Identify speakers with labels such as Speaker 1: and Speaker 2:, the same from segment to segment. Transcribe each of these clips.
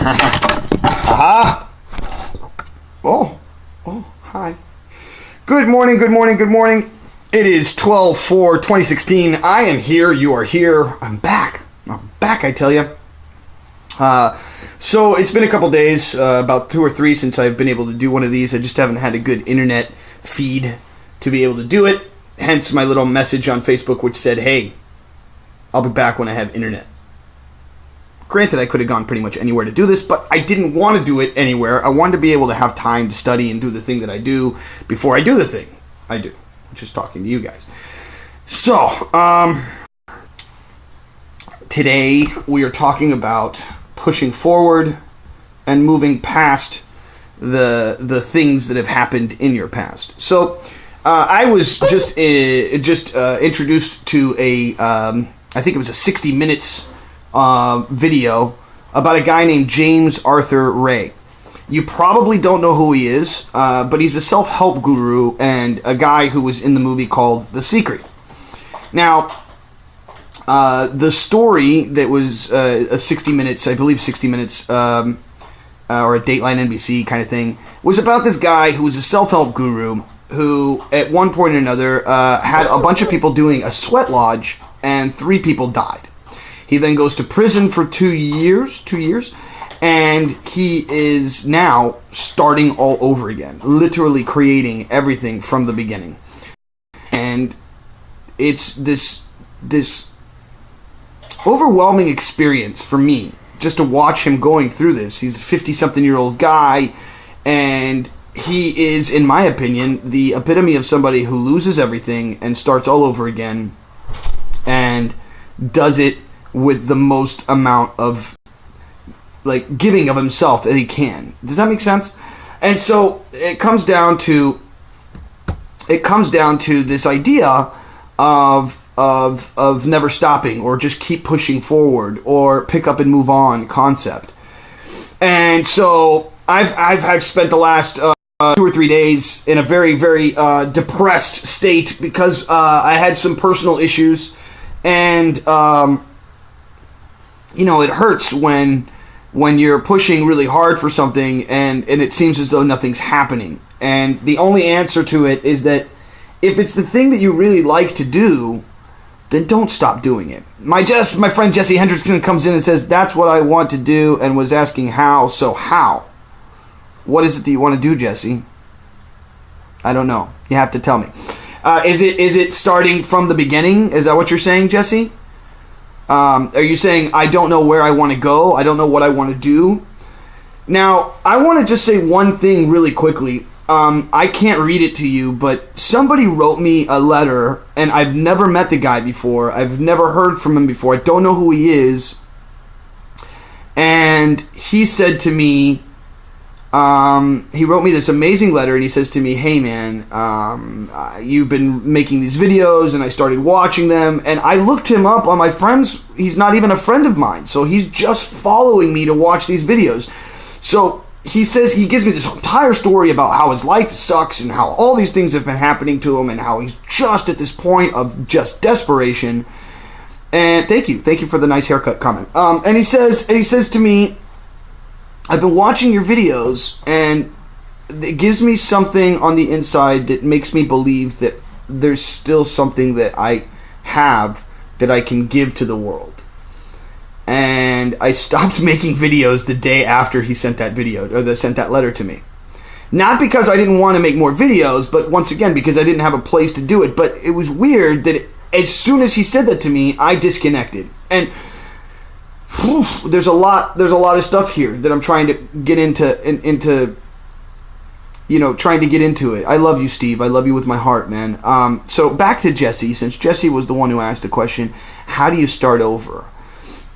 Speaker 1: Aha! Oh, hi. Good morning. It is 12/4/2016. I am here. You are here. I'm back, I tell you. So it's been a couple days, about 2 or 3 since I've been able to do one of these. I just haven't had a good internet feed to be able to do it. Hence my little message on Facebook which said, hey, I'll be back when I have internet. Granted, I could have gone pretty much anywhere to do this, but I didn't want to do it anywhere. I wanted to be able to have time to study and do the thing that I do before I do the thing I do, which is talking to you guys. So, today we are talking about pushing forward and moving past the things that have happened in your past. So, I was just introduced to I think it was a 60 Minutes video about a guy named James Arthur Ray. You probably don't know who he is, but he's a self-help guru and a guy who was in the movie called The Secret. Now, the story that was a 60 Minutes, I believe 60 Minutes, or a Dateline NBC kind of thing, was about this guy who was a self-help guru who, at one point or another, had a bunch of people doing a sweat lodge, and 3 people died. He then goes to prison for 2 years, and he is now starting all over again, literally creating everything from the beginning. And it's this overwhelming experience for me, just to watch him going through this. He's a 50-something-year-old guy, and he is, in my opinion, the epitome of somebody who loses everything and starts all over again, and does it with the most amount of giving of himself that he can. Does that make sense? And so it comes down to this idea of never stopping, or just keep pushing forward, or pick up and move on concept. And so I've spent the last 2 or 3 days in a very, very depressed state because I had some personal issues, and it hurts when you're pushing really hard for something and it seems as though nothing's happening. And the only answer to it is that if it's the thing that you really like to do, then don't stop doing it. My friend Jesse Hendrickson comes in and says, that's what I want to do, and was asking how. So how? What is it that you want to do, Jesse? I don't know. You have to tell me. Is it starting from the beginning? Is that what you're saying, Jesse? Are you saying, I don't know where I want to go, I don't know what I want to do? Now, I want to just say one thing really quickly. I can't read it to you, but somebody wrote me a letter, and I've never met the guy before. I've never heard from him before. I don't know who he is. And he said to me, he wrote me this amazing letter, and he says to me, hey man, you've been making these videos, and I started watching them, and I looked him up on my friends. He's not even a friend of mine, so he's just following me to watch these videos. So he says, he gives me this entire story about how his life sucks, and how all these things have been happening to him, and how he's just at this point of just desperation. And thank you for the nice haircut comment. And he says to me, I've been watching your videos, and it gives me something on the inside that makes me believe that there's still something that I have that I can give to the world. And I stopped making videos the day after he sent that sent that letter to me. Not because I didn't want to make more videos, but once again because I didn't have a place to do it. But it was weird that as soon as he said that to me, I disconnected. And there's a lot of stuff here that I'm trying to get into trying to get into it. I love you, Steve. I love you with my heart, man. So back to Jesse, since Jesse was the one who asked the question, how do you start over?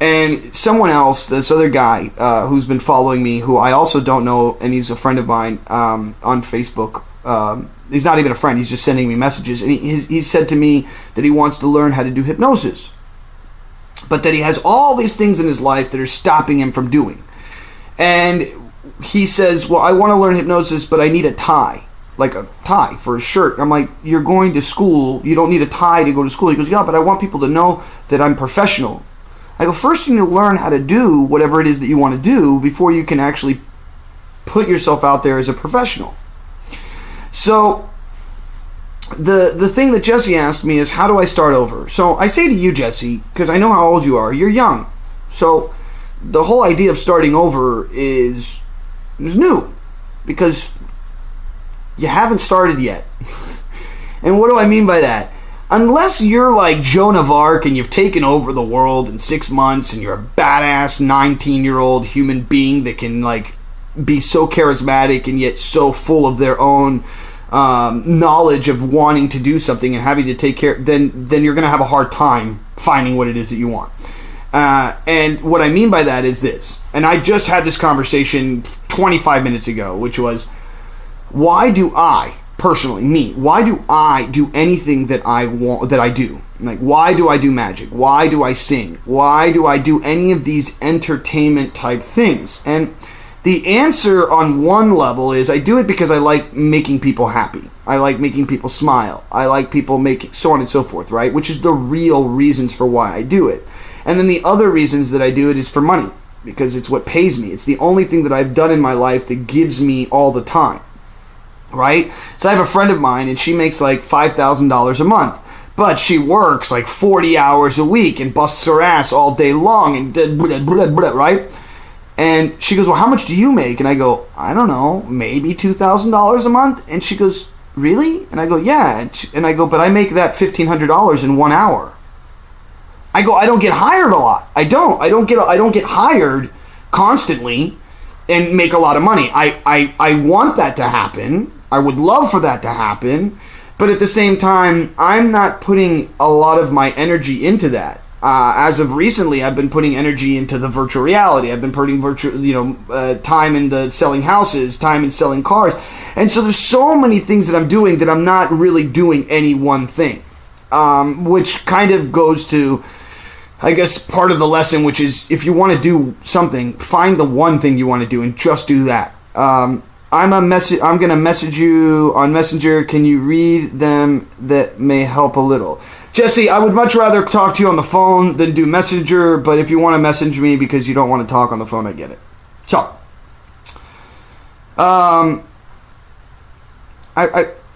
Speaker 1: And someone else, this other guy who's been following me, who I also don't know, and he's a friend of mine on Facebook. He's not even a friend. He's just sending me messages. And he said to me that he wants to learn how to do hypnosis, but that he has all these things in his life that are stopping him from doing. And he says, well, I want to learn hypnosis, but I need a tie, like a tie for a shirt. I'm like, you're going to school. You don't need a tie to go to school. He goes, yeah, but I want people to know that I'm professional. I go, first you need to learn how to do whatever it is that you want to do before you can actually put yourself out there as a professional. So the thing that Jesse asked me is, how do I start over? So I say to you, Jesse, because I know how old you are, you're young. So the whole idea of starting over is new, because you haven't started yet. And what do I mean by that? Unless you're like Joan of Arc and you've taken over the world in 6 months and you're a badass 19-year-old human being that can like be so charismatic and yet so full of their own knowledge of wanting to do something and having to take care, then you're going to have a hard time finding what it is that you want. And what I mean by that is this, and I just had this conversation 25 minutes ago, which was, why do I, personally, me, why do I do anything that I want, that I do? Like, why do I do magic? Why do I sing? Why do I do any of these entertainment type things? And the answer on one level is, I do it because I like making people happy. I like making people smile. I like people making, so on and so forth, right? Which is the real reasons for why I do it. And then the other reasons that I do it is for money, because it's what pays me. It's the only thing that I've done in my life that gives me all the time, right? So I have a friend of mine, and she makes like $5,000 a month, but she works like 40 hours a week and busts her ass all day long, and right? And she goes, well, how much do you make? And I go, I don't know, maybe $2,000 a month. And she goes, really? And I go, yeah. And I go, but I make that $1,500 in 1 hour. I go, I don't get hired a lot. I don't get hired constantly and make a lot of money. I want that to happen. I would love for that to happen. But at the same time, I'm not putting a lot of my energy into that. As of recently, I've been putting energy into the virtual reality. I've been putting time into selling houses, time in selling cars. And so there's so many things that I'm doing that I'm not really doing any one thing. Which kind of goes to, I guess, part of the lesson, which is, if you want to do something, find the one thing you want to do and just do that. I'm going to message you on Messenger. Can you read them? That may help a little. Jesse, I would much rather talk to you on the phone than do Messenger, but if you want to message me because you don't want to talk on the phone, I get it. So, I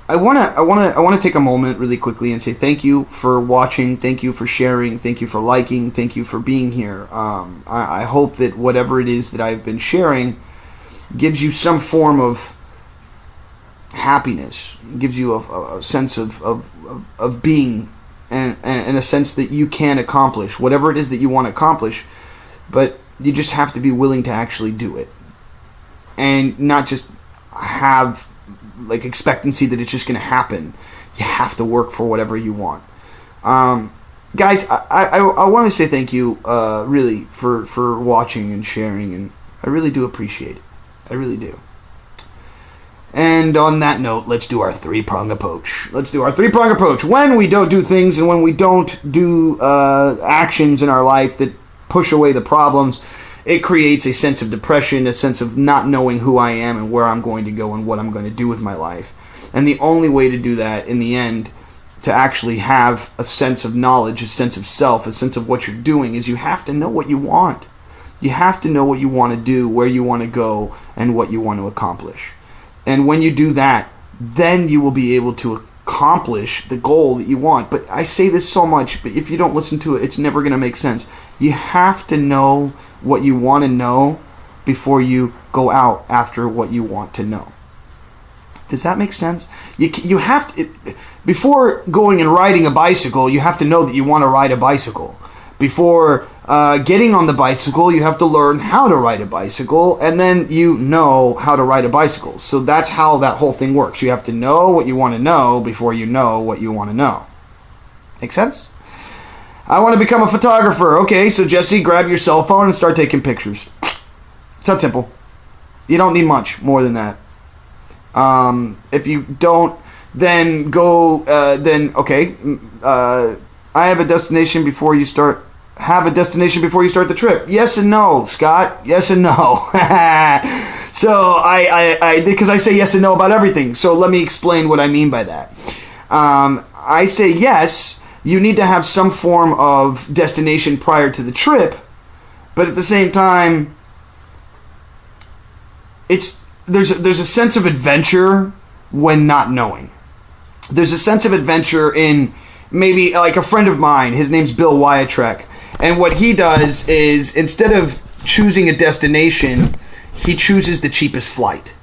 Speaker 1: want to take a moment really quickly and say thank you for watching, thank you for sharing, thank you for liking, thank you for being here. I hope that whatever it is that I've been sharing gives you some form of happiness, gives you a sense of being, and a sense that you can accomplish whatever it is that you want to accomplish, but you just have to be willing to actually do it, and not just have like expectancy that it's just going to happen. You have to work for whatever you want. Guys, I want to say thank you really for watching and sharing, and I really do appreciate it. I really do. And on that note, let's do our three-prong approach. Let's do our three-prong approach. When we don't do things and when we don't do actions in our life that push away the problems, it creates a sense of depression, a sense of not knowing who I am and where I'm going to go and what I'm going to do with my life. And the only way to do that, in the end, to actually have a sense of knowledge, a sense of self, a sense of what you're doing, is you have to know what you want. You have to know what you want to do, where you want to go, and what you want to accomplish. And when you do that, then you will be able to accomplish the goal that you want. But I say this so much, but if you don't listen to it, it's never going to make sense. You have to know what you want to know before you go out after what you want to know. Does that make sense? You have to, before going and riding a bicycle, you have to know that you want to ride a bicycle. Before getting on the bicycle, you have to learn how to ride a bicycle, and then you know how to ride a bicycle. So that's how that whole thing works. You have to know what you want to know before you know what you want to know. Make sense? I want to become a photographer. Okay, so Jesse, grab your cell phone and start taking pictures. It's that simple. You don't need much more than that. If you don't, then go, I have a destination before you start. Have a destination before you start the trip. Yes and no, Scott. Yes and no. So I because I say yes and no about everything. So let me explain what I mean by that. I say yes you need to have some form of destination prior to the trip, but at the same time, there's a sense of adventure when not knowing. There's a sense of adventure in maybe like a friend of mine. His name's Bill Wyatrek, and what he does is instead of choosing a destination, he chooses the cheapest flight.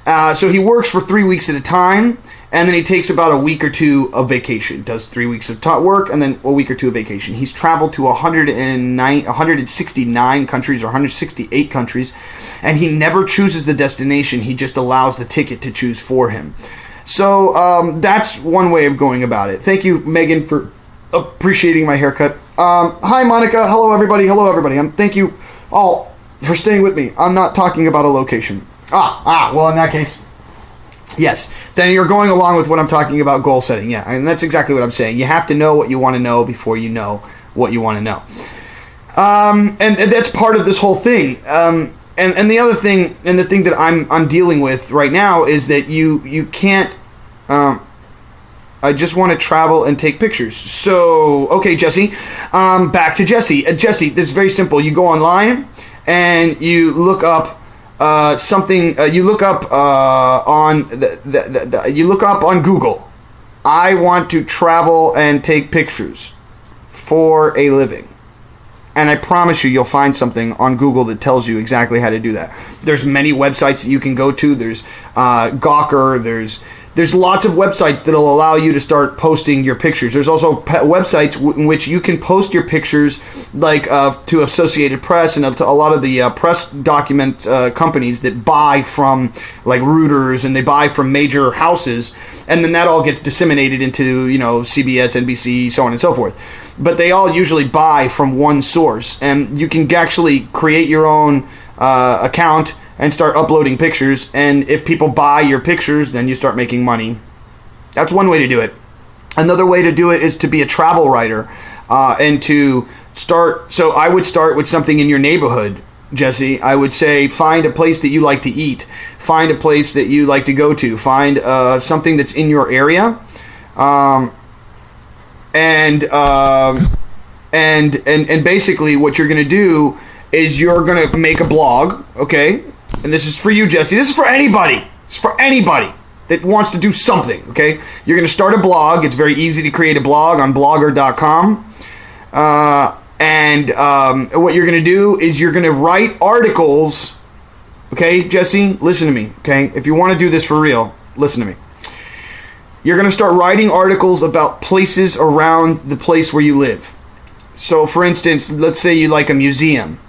Speaker 1: So he works for 3 weeks at a time, and then he takes about a week or two of vacation. Does 3 weeks of work, and then a week or two of vacation. He's traveled to 169 countries or 168 countries, and he never chooses the destination. He just allows the ticket to choose for him. So that's one way of going about it. Thank you, Megan, for appreciating my haircut. Hi, Monica. Hello, everybody. Thank you all for staying with me. I'm not talking about a location. Well, in that case, yes. Then you're going along with what I'm talking about, goal setting. Yeah, and that's exactly what I'm saying. You have to know what you want to know before you know what you want to know. And that's part of this whole thing. And the other thing, and the thing that I'm dealing with right now is that you can't. I just want to travel and take pictures. So, okay, Jesse. Back to Jesse. Jesse, this is very simple. You go online and you look up something. You look up on you look up on Google. I want to travel and take pictures for a living. And I promise you'll find something on Google that tells you exactly how to do that. There's many websites that you can go to. There's Gawker. There's lots of websites that'll allow you to start posting your pictures. There's also websites in which you can post your pictures, like to Associated Press and to a lot of the press document companies that buy from like Reuters, and they buy from major houses, and then that all gets disseminated into CBS, NBC, so on and so forth. But they all usually buy from one source, and you can actually create your own account and start uploading pictures, and if people buy your pictures, then you start making money. That's one way to do it. Another way to do it is to be a travel writer, and to start. So I would start with something in your neighborhood, Jesse. I would say find a place that you like to eat, find a place that you like to go to, find something that's in your area, and basically what you're going to do is you're going to make a blog, okay? And this is for you, Jesse. This is for anybody. It's for anybody that wants to do something, okay? You're going to start a blog. It's very easy to create a blog on blogger.com. And what you're going to do is you're going to write articles, okay, Jesse? Listen to me, okay? If you want to do this for real, listen to me. You're going to start writing articles about places around the place where you live. So, for instance, let's say you like a museum.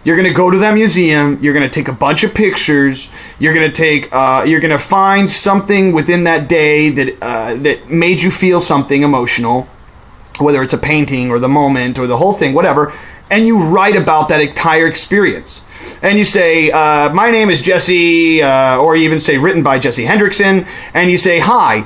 Speaker 1: You're going to go to that museum. You're going to take a bunch of pictures. You're going to find something within that day that made you feel something emotional, whether it's a painting or the moment or the whole thing, whatever, and you write about that entire experience. And you say, my name is Jesse, or you even say written by Jesse Hendrickson, and you say, hi,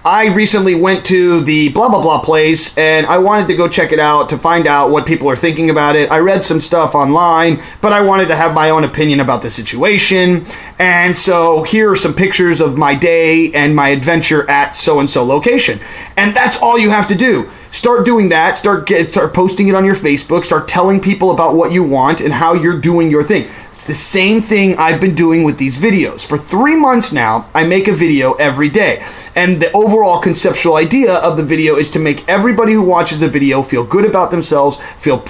Speaker 1: I recently went to the blah, blah, blah place, and I wanted to go check it out to find out what people are thinking about it. I read some stuff online, but I wanted to have my own opinion about the situation, and so here are some pictures of my day and my adventure at so-and-so location. And that's all you have to do. Start doing that. Start posting it on your Facebook. Start telling people about what you want and how you're doing your thing. It's the same thing I've been doing with these videos. For 3 months now, I make a video every day. And the overall conceptual idea of the video is to make everybody who watches the video feel good about themselves, feel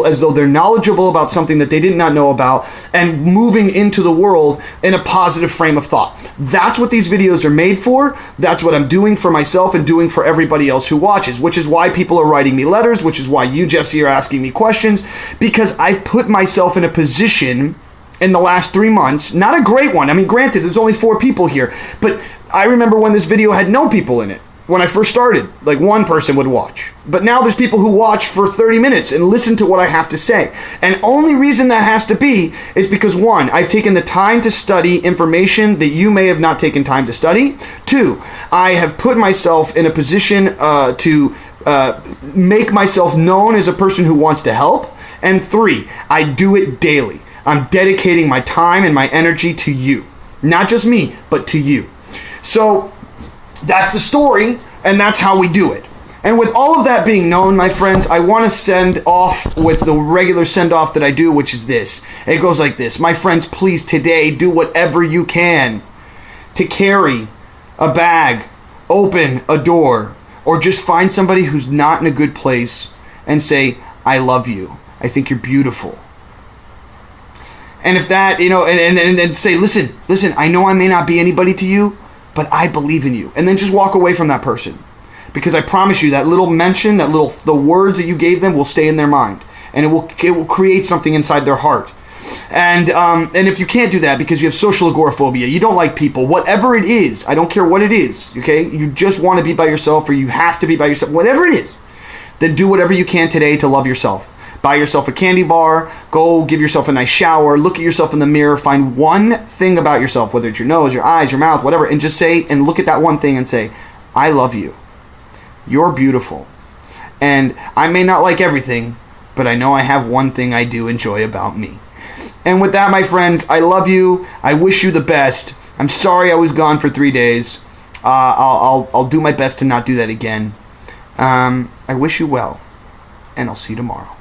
Speaker 1: as though they're knowledgeable about something that they did not know about, and moving into the world in a positive frame of thought. That's what these videos are made for. That's what I'm doing for myself and doing for everybody else who watches, which is why people are writing me letters, which is why you, Jesse, are asking me questions, because I've put myself in a position in the last 3 months, not a great one. I mean, granted, there's only 4 people here, but I remember when this video had no people in it. When I first started, like 1 person would watch. But now there's people who watch for 30 minutes and listen to what I have to say. And only reason that has to be is because 1, I've taken the time to study information that you may have not taken time to study. 2, I have put myself in a position to make myself known as a person who wants to help. And 3, I do it daily. I'm dedicating my time and my energy to you. Not just me, but to you. So that's the story, and that's how we do it. And with all of that being known, my friends, I want to send off with the regular send-off that I do, which is this. It goes like this. My friends, please today do whatever you can to carry a bag, open a door, or just find somebody who's not in a good place and say, I love you. I think you're beautiful. And if that, and say, listen, I know I may not be anybody to you, but I believe in you. And then just walk away from that person. Because I promise you, that little mention, the words that you gave them will stay in their mind. And it will create something inside their heart. And if you can't do that because you have social agoraphobia, you don't like people, whatever it is, I don't care what it is, okay? You just want to be by yourself, or you have to be by yourself, whatever it is, then do whatever you can today to love yourself. Buy yourself a candy bar, go give yourself a nice shower, look at yourself in the mirror, find one thing about yourself, whether it's your nose, your eyes, your mouth, whatever, and just say, and look at that one thing and say, I love you. You're beautiful. And I may not like everything, but I know I have one thing I do enjoy about me. And with that, my friends, I love you. I wish you the best. I'm sorry I was gone for 3 days. I'll do my best to not do that again. I wish you well, and I'll see you tomorrow.